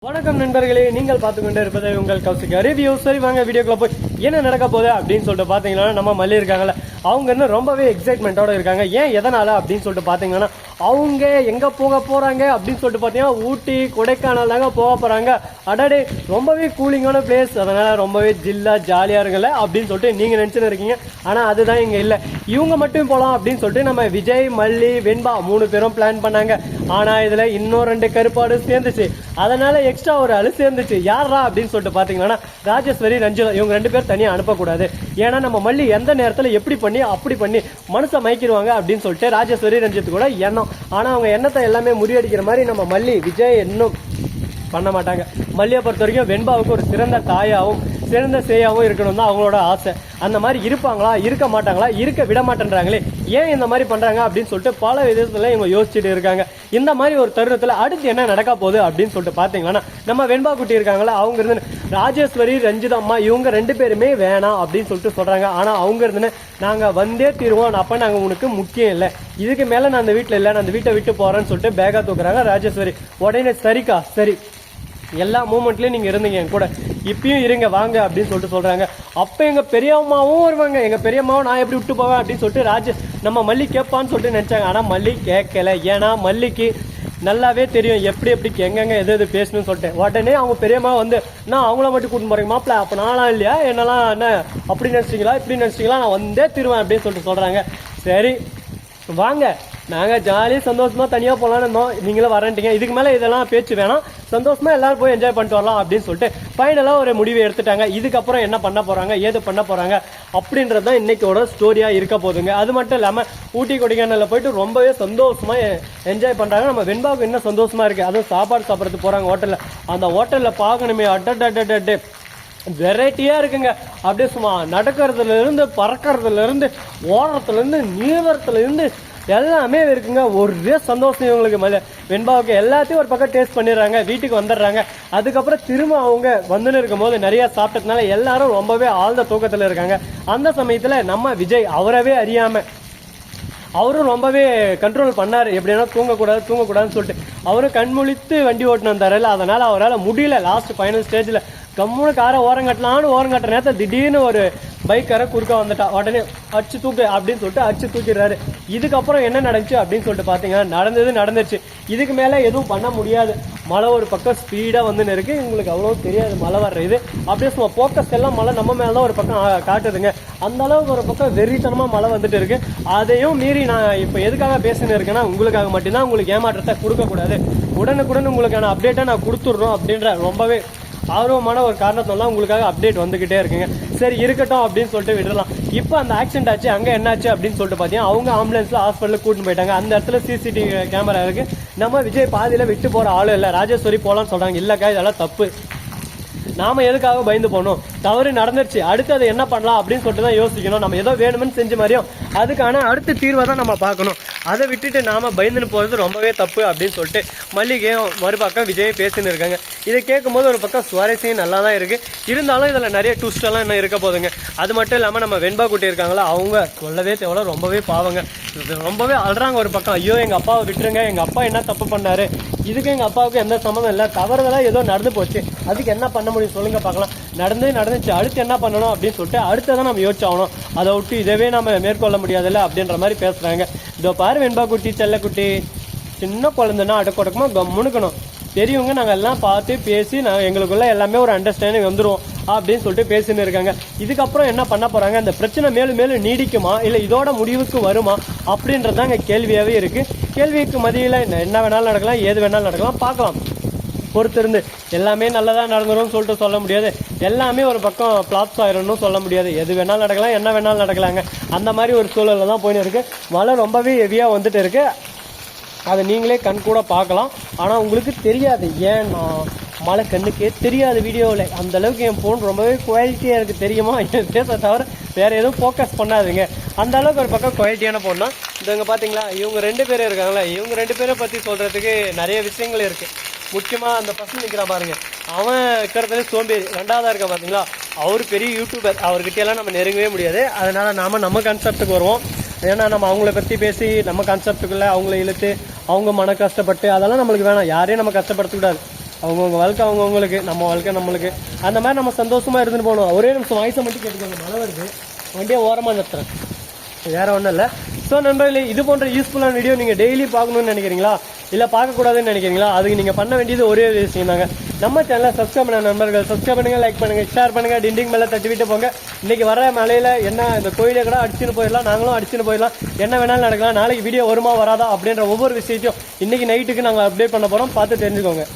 வணக்கம் நண்பர்களே, நீங்கள் பார்த்து கொண்டு இருப்பது உங்கள் கௌசிகா ரிவ்யூ. சரி வாங்க வீடியோக்குள்ள போய் என்ன நடக்க போகுது அப்படின்னு சொல்லிட்டு பாத்தீங்கன்னா, நம்ம மல்லி இருக்காங்கல்ல, அவங்க இன்னும் ரொம்பவே எக்ஸைட்மெண்ட்டோட இருக்காங்க. ஏன் எதனால அப்படின்னு சொல்லிட்டு பாத்தீங்கன்னா, அவங்க எங்க போக போறாங்க அப்படின்னு சொல்லிட்டு பாத்தீங்கன்னா ஊட்டி கொடைக்கானல் தாங்க போக போறாங்க. அடடே, ரொம்பவே கூலிங்கான பிளேஸ், அதனால ரொம்பவே ஜில்லா ஜாலியா இருக்குல்ல அப்படின்னு சொல்லிட்டு நீங்க நினைச்சுன்னு இருக்கீங்க. ஆனா அதுதான் இங்க இல்ல. இவங்க மட்டும் போலாம் அப்படின்னு சொல்லிட்டு நம்ம விஜய், மல்லி, வெண்பா 3 பேரும் பிளான் பண்ணாங்க. ஆனா இதுல இன்னும் 2 கருப்பாடு சேர்ந்துச்சு. அதனால எக்ஸ்ட்ரா ஒரு ஆளு சேர்ந்துச்சு. யாரா அப்படின்னு சொல்லிட்டு பாத்தீங்கன்னா ராஜேஸ்வரி, ரஞ்சிதா. இவங்க 2 பேர் தனியா அனுப்பக்கூடாது. ஏன்னா நம்ம மல்லி எந்த நேரத்துல எப்படி பண்ணி அப்படி பண்ணி மனசை மயக்கிடுவாங்க அப்படின்னு சொல்லிட்டு ராஜேஸ்வரி, ரஞ்சித் கூட எண்ணம். ஆனா அவங்க எண்ணத்தை எல்லாமே முறியடிக்கிற மாதிரி நம்ம மல்லி, விஜய் இன்னும் பண்ண மாட்டாங்க. மல்லியை பொறுத்த வரைக்கும் வெண்பாவுக்கு ஒரு சிறந்த தாயாவும் சிறந்த சேயாவும் இருக்கணும் தான் அவங்களோட ஆசை. அந்த மாதிரி இருப்பாங்களா, இருக்க மாட்டாங்களா, இருக்க விட மாட்டேன்றாங்களே, ஏன் இந்த மாதிரி பண்றாங்க அப்படின்னு சொல்லிட்டு பல விதத்துல இவங்க யோசிச்சுட்டு இருக்காங்க. இந்த மாதிரி ஒரு தருணத்துல அடுத்து என்ன நடக்க போகுது அப்படின்னு சொல்லிட்டு பாத்தீங்கன்னா, நம்ம வெண்பா குட்டி இருக்காங்களா, அவங்க இருந்து ராஜேஸ்வரி, ரஞ்சிதம்மா இவங்க 2 பேருமே வேணாம் அப்படின்னு சொல்லிட்டு சொல்றாங்க. ஆனா அவங்க இருந்து நாங்க வந்தே தீருவோம், அப்ப நாங்க உனக்கு முக்கியம் இல்லை, இதுக்கு மேல நான் அந்த வீட்டுல இல்லை, நான் அந்த வீட்டை விட்டு போறேன்னு சொல்லிட்டு பேகா தூக்குறாங்க ராஜேஸ்வரி. உடனே சரிக்கா சரி, எல்லா மூமெண்ட்லயும் நீங்க இருந்தீங்க என் கூட, இப்பயும் இருங்க வாங்க அப்படின்னு சொல்லிட்டு சொல்றாங்க. அப்ப எங்க பெரியம்மாவும் வருவாங்க, எங்க பெரியம்மாவும் நான் எப்படி விட்டு போவேன் அப்படின்னு சொல்லிட்டு நம்ம மல்லி கேட்பான்னு சொல்லிட்டு நினைச்சாங்க. ஆனா மல்லி கேட்கல. ஏன்னா மல்லிக்கு நல்லாவே தெரியும் எப்படி எப்படி எங்கெங்க எது பேசணும்னு சொல்லிட்டு. உடனே அவங்க பெரியம்மா வந்து, நான் அவங்கள மட்டும் கூட்டிட்டு போறேங்க மாப்பிள்ள, அப்ப நானா இல்லையா, என்னெல்லாம் என்ன அப்படி நினைச்சிங்களா இப்படி நினைச்சிங்களா, நான் வந்தே தீருவேன் அப்படின்னு சொல்லிட்டு சொல்றாங்க. சரி வாங்க, நாங்க ஜாலியாக சந்தோஷமா தனியா போலான்னு இருந்தோம், நீங்களும் வரேன்ட்டீங்க, இதுக்கு மேல இதெல்லாம் பேச்சு வேணாம், சந்தோஷமா எல்லாரும் போய் என்ஜாய் பண்ணிட்டு வரலாம் அப்படின்னு சொல்லிட்டு ஃபைனலா ஒரு முடிவை எடுத்துட்டாங்க. இதுக்கப்புறம் என்ன பண்ண போறாங்க, ஏது பண்ண போறாங்க அப்படின்றதான் இன்னைக்கோட ஸ்டோரியா இருக்க போதுங்க. அது மட்டும் இல்லாம ஊட்டி கொடைக்கானல்ல போயிட்டு ரொம்பவே சந்தோஷமா என்ஜாய் பண்றாங்க. நம்ம வெண்பாவுக்கு இன்னும் சந்தோஷமா இருக்கு. அதுவும் சாப்பாடு சாப்பிட்றதுக்கு போறாங்க ஹோட்டல்ல. அந்த ஹோட்டல்ல பார்க்கணுமே, அட்டே வெரைட்டியா இருக்குங்க. அப்படியே சும்மா நடக்கிறதுல இருந்து, பறக்கிறதுல இருந்து, ஓடுறதுல இருந்து, நீவரத்துல இருந்து எல்லாமே இருக்குங்க. ஒரே சந்தோஷம் இவங்களுக்கு. வெண்பாவுக்கு எல்லாத்தையும் ஒரு பக்கம் டேஸ்ட் பண்ணிடுறாங்க, வீட்டுக்கு வந்துடுறாங்க. அதுக்கப்புறம் திரும்ப அவங்க வந்துன்னு இருக்கும் போது நிறைய சாப்பிட்டதுனால எல்லாரும் ரொம்பவே ஆழ்ந்த தூக்கத்துல இருக்காங்க. அந்த சமயத்துல நம்ம விஜய் அவரவே அறியாம அவரும் ரொம்பவே கண்ட்ரோல் பண்ணாரு, எப்படின்னா தூங்கக்கூடாதுன்னு சொல்லிட்டு அவரும் கண்முழித்து வண்டி ஓட்டுன்னு வந்தாருல்ல, அதனால அவரால் முடியல. லாஸ்ட் ஃபைனல் ஸ்டேஜ்ல கம்முன்னு காரை ஓரங்கட்டலான்னு ஓரங்கட்டுற நேரத்தை திடீர்னு ஒரு பைக்கார குறுக்க வந்துட்டா. உடனே அடிச்சு தூக்கு அப்படின்னு சொல்லிட்டு அடிச்சு தூக்கிடுறாரு. இதுக்கப்புறம் என்ன நடந்துச்சு அப்படின்னு சொல்லிட்டு பாத்தீங்கன்னா, நடந்துச்சு. இதுக்கு மேல எதுவும் பண்ண முடியாது. மழை ஒரு பக்கம் ஸ்பீடா வந்து இருக்கு, உங்களுக்கு அவ்வளவு தெரியாது மழை வர்ற இது. அப்படியே சும்மா போக்கஸ் எல்லாம் மழை நம்ம மேலதான் ஒரு பக்கம் காட்டுதுங்க. அந்த அளவுக்கு ஒரு பக்கம் வெறித்தனமா மழை வந்துட்டு இருக்கு. அதையும் மீறி நான் இப்ப எதுக்காக பேசினு இருக்கேன்னா, உங்களுக்காக மட்டும்தான். உங்களுக்கு ஏமாற்றத்தை கொடுக்க கூடாது, உடனுக்குடன் உங்களுக்கான அப்டேட்டை நான் கொடுத்துடுறோம் அப்படின்ற ரொம்பவே ஆர்வமான ஒரு காரணத்தால உங்களுக்காக அப்டேட் வந்துகிட்டே இருக்குங்க. சரி இருக்கட்டும் அப்படின்னு சொல்லிட்டு விடலாம். இப்போ அந்த ஆக்சிடென்ட் ஆச்சு, அங்க என்னாச்சு அப்படின்னு சொல்லிட்டு பாத்தீங்கன்னா, அவங்க ஆம்புலன்ஸ்ல ஹாஸ்பிட்டலுக்கு கூட்டிட்டு போயிட்டாங்க. அந்த இடத்துல சிசிடிவி கேமரா இருக்கு. நம்ம விஜய் பாதியில விட்டு போற ஆளு இல்ல, ராஜேஸ்வரி போலான்னு சொல்றாங்க. இல்லக்கா இதெல்லாம் தப்பு, நாம எதுக்காக பயந்து போகணும், தவறு நடந்துருச்சு, அடுத்து அதை என்ன பண்ணலாம் அப்படின்னு சொல்லிட்டு தான் யோசிக்கணும். நம்ம ஏதோ வேணும்னு செஞ்ச மாதிரியும் அதுக்கான அடுத்த தீர்வை தான் நம்ம பார்க்கணும். அதை விட்டுட்டு நாம பயந்துன்னு போறது ரொம்பவே தப்பு அப்படின்னு சொல்லிட்டு மல்லிகையும் மறுபக்கம் விஜய் பேசின்னு இருக்காங்க. இதை கேட்கும் போது ஒரு பக்கம் சுவாரஸ்யம் நல்லா தான் இருக்கு. இருந்தாலும் இதுல நிறைய ட்விஸ்ட் எல்லாம் இன்னும் இருக்க போதுங்க. அது மட்டும் இல்லாம நம்ம வெண்பா குட்டி இருக்காங்களா, அவங்க சொல்லவே தேவை, ரொம்பவே பாவங்க, ரொம்பவே அழுறாங்க. ஒரு பக்கம் ஐயோ எங்க அப்பாவை விட்டுருங்க, எங்க அப்பா என்ன தப்பு பண்ணாரு, இதுக்கு எங்க அப்பாவுக்கு எந்த சம்மந்தம் இல்லை, தவறுதலா ஏதோ நடந்து போச்சு, அதுக்கு என்ன பண்ண முடியும் சொல்லுங்க பார்க்கலாம், நடந்துச்சு, அடுத்து என்ன பண்ணணும் அப்படின்னு சொல்லிட்டு அடுத்ததான் நம்ம யோசிச்சாகணும். அதை விட்டு இதவே நம்ம மேற்கொள்ள முடியாதுல்ல அப்படின்ற மாதிரி பேசுறாங்க. இதோ பாரு வெண்பா குட்டி, செல்லக்குட்டி, சின்ன குழந்தைன்னா அடக்கொடக்கமா கம்முனுக்கணும், பெரியவங்க நாங்கள் எல்லாம் பார்த்து பேசி எங்களுக்குள்ள எல்லாமே ஒரு அண்டர்ஸ்டாண்டிங் வந்துடும் அப்படின்னு சொல்லிட்டு பேசின்னு இருக்காங்க. இதுக்கப்புறம் என்ன பண்ண போறாங்க, அந்த பிரச்சனை மேலும் மேலும் நீடிக்குமா இல்லை இதோட முடிவுக்கு வருமா அப்படின்றதாங்க கேள்வியாவே இருக்கு. கேள்விக்கு மதியில என்ன வேணாலும் நடக்கலாம், ஏது வேணாலும் நடக்கலாம், பார்க்கலாம், பொறுத்திருந்து. எல்லாமே நல்லதா நடந்துடும் சொல்லிட்டு சொல்ல முடியாது, எல்லாமே ஒரு பக்கம் பிளாப்ஸ் ஆயிரம்னு சொல்ல முடியாது. எது வேணாலும் நடக்கலாம், என்ன வேணாலும் நடக்கலாங்க. அந்த மாதிரி ஒரு சூழல்ல தான் போயின்னு இருக்கு. மழை ரொம்பவே ஹெவியா வந்துட்டு இருக்கு, அதை நீங்களே கண் கூட பார்க்கலாம். ஆனால் உங்களுக்கு தெரியாது, ஏன் மழை கண்ணுக்கே தெரியாது வீடியோவில். அந்த அளவுக்கு என் ஃபோன் ரொம்பவே குவாலிட்டியாக இருக்குது தெரியுமா, பேச தவிர வேறு எதுவும் ஃபோக்கஸ் பண்ணாதுங்க. அந்த அளவுக்கு ஒரு பக்கம் குவாலிட்டியான ஃபோன் தான். இவங்க பார்த்தீங்களா, இவங்க 2 பேரும் இருக்காங்களா, இவங்க 2 பேரை பற்றி சொல்கிறதுக்கு நிறைய விஷயங்கள் இருக்குது. முக்கியமாக அந்த பசங்க நிற்கிறான் பாருங்க, அவன் இருக்கிறதுல சோம்பேறி. 2ஆவதாக இருக்க பார்த்தீங்களா, அவர் பெரிய யூடியூபர், அவர்கிட்டயெல்லாம் நம்ம நெருங்கவே முடியாது. அதனால் நம்ம கான்செப்டுக்கு வருவோம். ஏன்னா நம்ம அவங்கள பற்றி பேசி நம்ம கான்செப்டுக்குள்ளே அவங்கள இழுத்து அவங்க மன கஷ்டப்பட்டு அதெல்லாம் நம்மளுக்கு வேணாம். யாரையும் நம்ம கஷ்டப்படுத்தக்கூடாது. அவங்கவுங்க வாழ்க்கை அவங்கவுங்களுக்கு, நம்ம வாழ்க்கை நம்மளுக்கு. அந்த மாதிரி நம்ம சந்தோஷமாக இருந்துட்டு போகணும். ஒரே நிமிஷம் வாய்ஸை மட்டும் கேட்டுக்கோங்க, மழை வருது, வண்டியை ஓரமாக நிறுத்துறேன், வேறு ஒன்றும் இல்லை. ஸோ நண்பர்களே, இது போன்ற யூஸ்ஃபுல்லான வீடியோ நீங்கள் டெய்லி பார்க்கணுன்னு நினைக்கிறீங்களா, இல்லை பார்க்கக்கூடாதுன்னு நினைக்கிறீங்களா, அதுக்கு நீங்கள் பண்ண வேண்டியது ஒரே ஒரு விஷயம் தாங்க. நம்ம சேனலை சப்ஸ்கிரைப் பண்ண நண்பர்கள் சப்ஸ்கிரைப் பண்ணுங்கள், லைக் பண்ணுங்கள், ஷேர் பண்ணுங்கள், டிண்டிங் மேலே தட்டி விட்டு போங்க. இன்றைக்கி வர மழையில் என்ன இந்த கோயிலை கூட அடிச்சுன்னு போயிடலாம், நாங்களும் அடிச்சுன்னு போயிடலாம், என்ன வேணாலும் நடக்கலாம். நாளைக்கு வீடியோ வருமா வராதா அப்படின்ற ஒவ்வொரு விஷயத்தையும் இன்றைக்கி நைட்டுக்கு நாங்கள் அப்டேட் பண்ண போகிறோம், பார்த்து தெரிஞ்சுக்கோங்க.